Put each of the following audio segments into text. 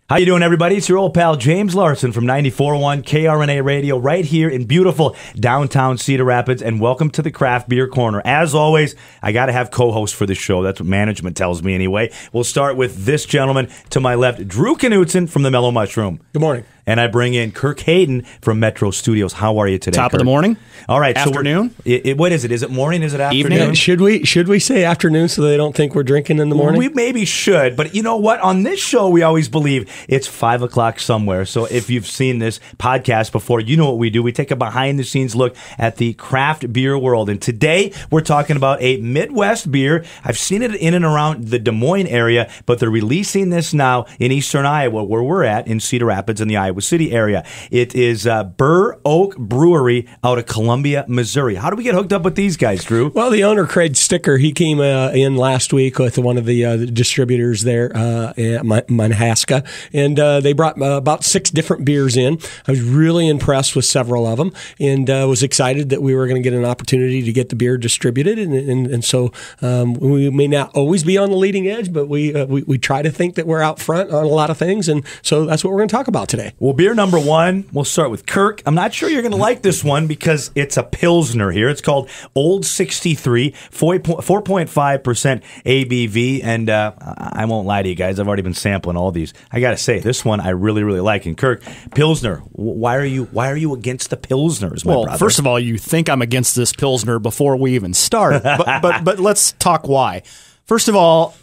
How you doing, everybody? It's your old pal James Larson from 94.1 KRNA Radio right here in beautiful downtown Cedar Rapids, and welcome to the Craft Beer Corner. As always, I got to have co-hosts for the show. That's what management tells me anyway. We'll start with this gentleman to my left, Drew Knutson from the Mellow Mushroom. Good morning. And I bring in Kirk Hayden from Metro Studios. How are you today, Top Kirk? of the morning. All right. Afternoon. So what is it? Is it morning? Is it afternoon? Evening. Should we say afternoon so they don't think we're drinking in the morning? We maybe should, but you know what? On this show, we always believe it's 5 o'clock somewhere. So if you've seen this podcast before, you know what we do. We take a behind-the-scenes look at the craft beer world. And today, we're talking about a Midwest beer. I've seen it in and around the Des Moines area, but they're releasing this now in eastern Iowa, where we're at, in Cedar Rapids in the Iowa City area. It is Burr Oak Brewery out of Columbia, Missouri. How do we get hooked up with these guys, Drew? Well, the owner, Craig Sticker, he came in last week with one of the distributors there at Manhaska, and they brought about 6 different beers in. I was really impressed with several of them, and was excited that we were going to get an opportunity to get the beer distributed, and so we may not always be on the leading edge, but we try to think that we're out front on a lot of things, and so that's what we're going to talk about today. Well, beer number 1, we'll start with Kirk. I'm not sure you're going to like this one because it's a Pilsner here. It's called Old 63, 4.5% ABV, and I won't lie to you guys. I've already been sampling all these. I got to say, this one I really, really like. And Kirk, Pilsner, why are you against the Pilsners, my brother? First of all, you think I'm against this Pilsner before we even start, but let's talk why. First of all,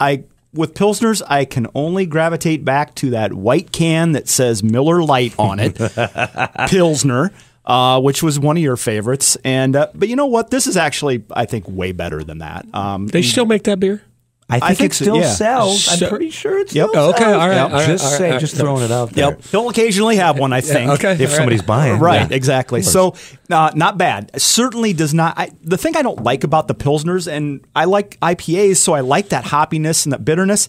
with Pilsners, I can only gravitate back to that white can that says Miller Lite on it, Pilsner, which was one of your favorites. And but you know what? This is actually, I think, way better than that. They still make that beer? I think it still sells. I'm pretty sure it still sells. Okay, all right. Just throwing it out there. Yep. He'll occasionally have one, I think. Okay. If somebody's buying. Right, Yeah. exactly. So, not bad. Certainly does not. The thing I don't like about the Pilsners, and I like IPAs, so I like that hoppiness and that bitterness.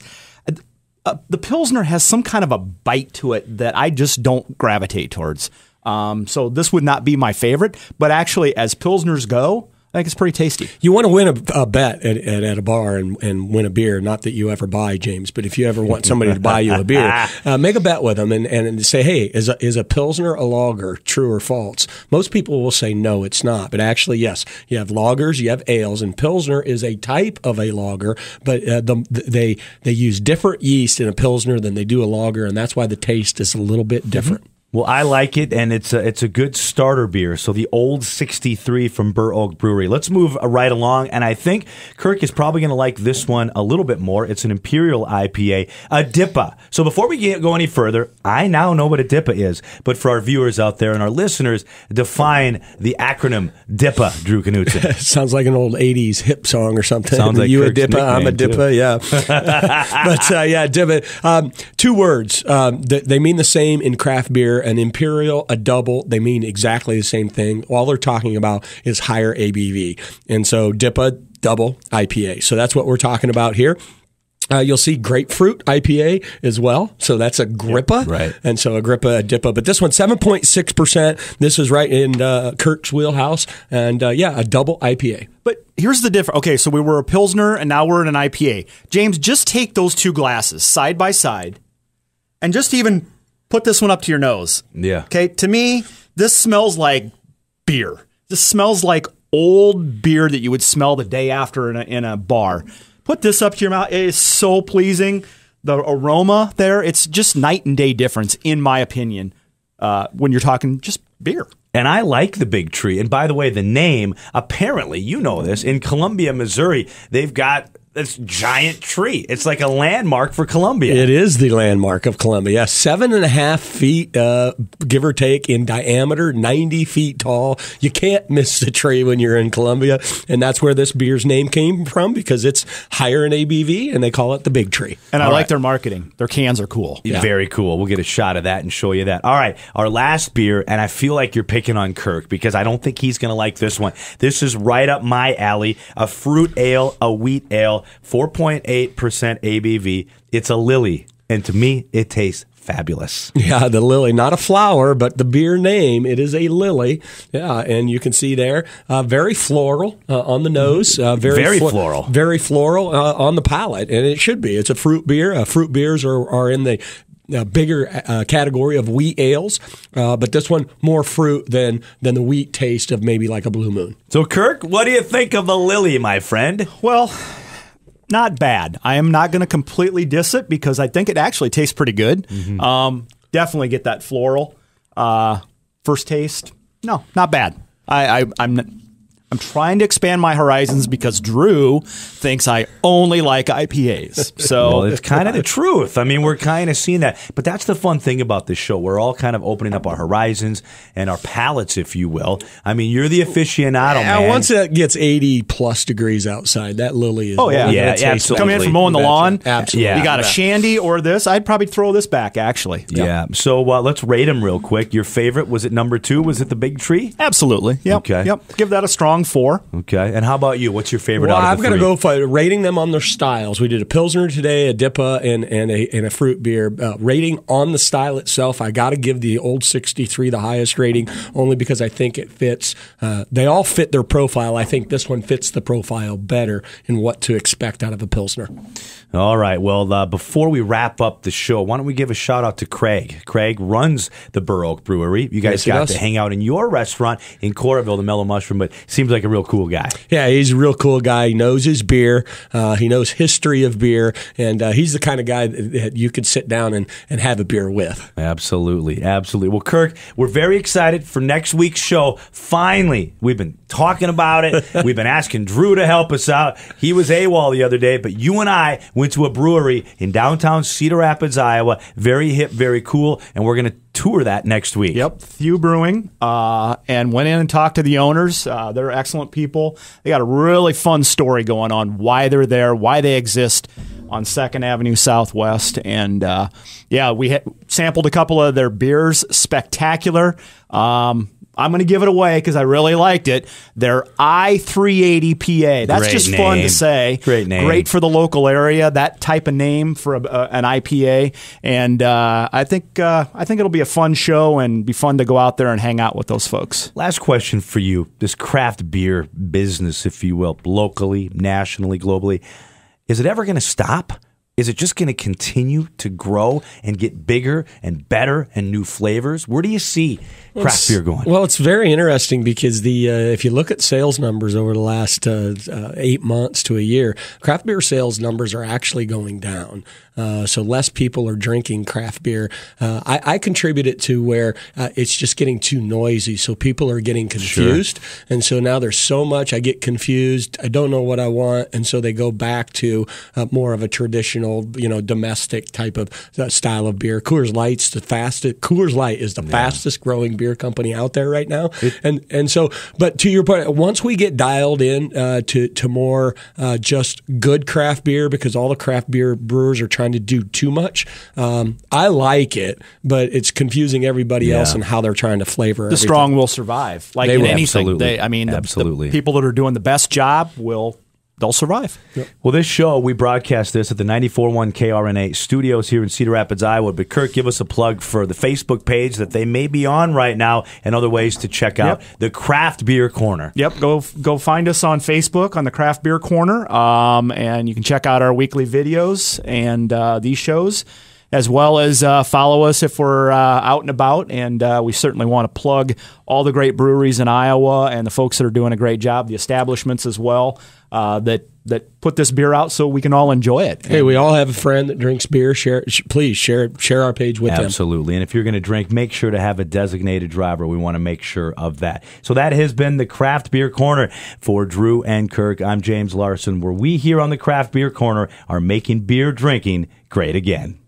The Pilsner has some kind of a bite to it that I just don't gravitate towards. So this would not be my favorite, but actually, as Pilsners go, I think it's pretty tasty. You want to win a bet at a bar and win a beer. Not that you ever buy, James, but if you ever want somebody to buy you a beer, make a bet with them and say, hey, is a Pilsner a lager, true or false? Most people will say, no, it's not. But actually, yes, you have lagers, you have ales, and Pilsner is a type of a lager, but they use different yeast in a Pilsner than they do a lager, and that's why the taste is a little bit different. Mm-hmm. Well, I like it, and it's a good starter beer. So the Old 63 from Burr Oak Brewery. Let's move right along, and I think Kirk is probably going to like this one a little bit more. It's an Imperial IPA, a DIPA. So before we go any further, I now know what a DIPA is, but for our viewers out there and our listeners, define the acronym DIPA, Drew Knutson. Sounds like an old 80s hip song or something. Sounds like you Kirk's a DIPA, I'm a nickname, DIPA, yeah. But yeah, DIPA. 2 words. They mean the same in craft beer. An imperial, a double, they mean exactly the same thing. All they're talking about is higher ABV. And so DIPA, double IPA. So that's what we're talking about here. You'll see grapefruit IPA as well. So that's a Grippa. Yep, right. And so a Grippa, a DIPA. But this one's 7.6%. This is right in Kirk's wheelhouse. And a double IPA. But here's the difference. Okay, so we were a Pilsner, and now we're in an IPA. James, just take those 2 glasses side by side and just even put this one up to your nose. Yeah. Okay, to me, this smells like beer. This smells like old beer that you would smell the day after in a bar. Put this up to your mouth. It is so pleasing. The aroma there, it's just night and day difference, in my opinion, when you're talking just beer. And I like the Big Tree. And by the way, the name, apparently, you know this, in Columbia, Missouri, they've got this giant tree. It's like a landmark for Columbia. It is the landmark of Columbia. 7.5 feet, give or take, in diameter, 90 feet tall. You can't miss the tree when you're in Columbia. And that's where this beer's name came from, because it's higher in ABV, and they call it the Big Tree. And I like their marketing. Their cans are cool. Yeah. Very cool. We'll get a shot of that and show you that. All right, our last beer, and I feel like you're picking on Kirk because I don't think he's going to like this one. This is right up my alley, a fruit ale, a wheat ale, 4.8% ABV. It's a Lily, and to me, it tastes fabulous. Yeah, the Lily, not a flower, but the beer name, it is a Lily. Yeah, and you can see there, very floral on the nose. Very floral. Very floral on the palate, and it should be. It's a fruit beer. Fruit beers are in the bigger category of wheat ales, but this one more fruit than the wheat taste of maybe like a Blue Moon. So, Kirk, what do you think of the Lily, my friend? Well, not bad. I am not going to completely diss it because I think it actually tastes pretty good. Definitely get that floral first taste. No, not bad. I'm trying to expand my horizons because Drew thinks I only like IPAs. So well, it's kind of the truth. I mean, we're kind of seeing that. But that's the fun thing about this show. We're all kind of opening up our horizons and our palates, if you will. I mean, you're the aficionado, man. Once it gets 80-plus degrees outside, that Lily is... Oh, yeah. Yeah, absolutely. Coming in from mowing the lawn. Absolutely. You got a shandy or this. I'd probably throw this back, actually. Yeah. So let's rate them real quick. Your favorite, was it number 2? Was it the Big Tree? Absolutely. Yep. Okay. Yep. Give that a strong 4. Okay. And how about you? What's your favorite Well, out of I've the got to three? go for rating them on their styles. We did a Pilsner today, a DIPA, and a fruit beer. Rating on the style itself, I got to give the Old 63 the highest rating, only because I think it fits. They all fit their profile. I think this one fits the profile better in what to expect out of a Pilsner. All right. Well, before we wrap up the show, why don't we give a shout out to Craig? Craig runs the Burr Oak Brewery. You guys got to hang out in your restaurant in Coralville, the Mellow Mushroom, but seems like a real cool guy. Yeah, he's a real cool guy. He knows his beer. He knows history of beer, and he's the kind of guy that you could sit down and have a beer with. Absolutely. Absolutely. Well, Kirk, we're very excited for next week's show. Finally, we've been talking about it. We've been asking Drew to help us out. He was AWOL the other day, but you and I went to a brewery in downtown Cedar Rapids, Iowa. Very hip, very cool, and we're going to tour that next week. Yep, Thew Brewing, and went in and talked to the owners. They're excellent people. They got a really fun story going on, why they're there, why they exist on 2nd Avenue Southwest. And we sampled a couple of their beers. Spectacular. I'm going to give it away because I really liked it. Their I-380 PA. That's Great just name. fun to say. Great name. Great for the local area. That type of name for an IPA. And I think it'll be a fun show and be fun to go out there and hang out with those folks. Last question for you. This craft beer business, if you will, locally, nationally, globally, is it ever going to stop? Is it just going to continue to grow and get bigger and better and new flavors? Where do you see craft beer going? Well, it's very interesting because if you look at sales numbers over the last 8 months to a year, craft beer sales numbers are actually going down. So less people are drinking craft beer. I contribute it to where it's just getting too noisy, so people are getting confused. Sure. And so now there's so much, I get confused, I don't know what I want, and so they go back to more of a traditional, domestic type of style of beer. Coors Light's the fastest. Coors Light is the fastest growing beer company out there right now. And so, but to your point, once we get dialed in to more just good craft beer, because all the craft beer brewers are trying to do too much. I like it, but it's confusing everybody else and how they're trying to flavor the everything. strong will survive. Like They in will, anything. absolutely. The people that are doing the best job they'll survive. Yep. Well, this show, we broadcast this at the 94.1 KRNA studios here in Cedar Rapids, Iowa. But Kirk, give us a plug for the Facebook page that they may be on right now and other ways to check out the Craft Beer Corner. Yep, go find us on Facebook on the Craft Beer Corner, and you can check out our weekly videos and these shows, as well as follow us if we're out and about. And we certainly want to plug all the great breweries in Iowa and the folks that are doing a great job, the establishments as well, that put this beer out so we can all enjoy it. Hey, we all have a friend that drinks beer. Please share our page with them. Absolutely. And if you're going to drink, make sure to have a designated driver. We want to make sure of that. So that has been the Craft Beer Corner for Drew and Kirk. I'm James Larson, where we here on the Craft Beer Corner are making beer drinking great again.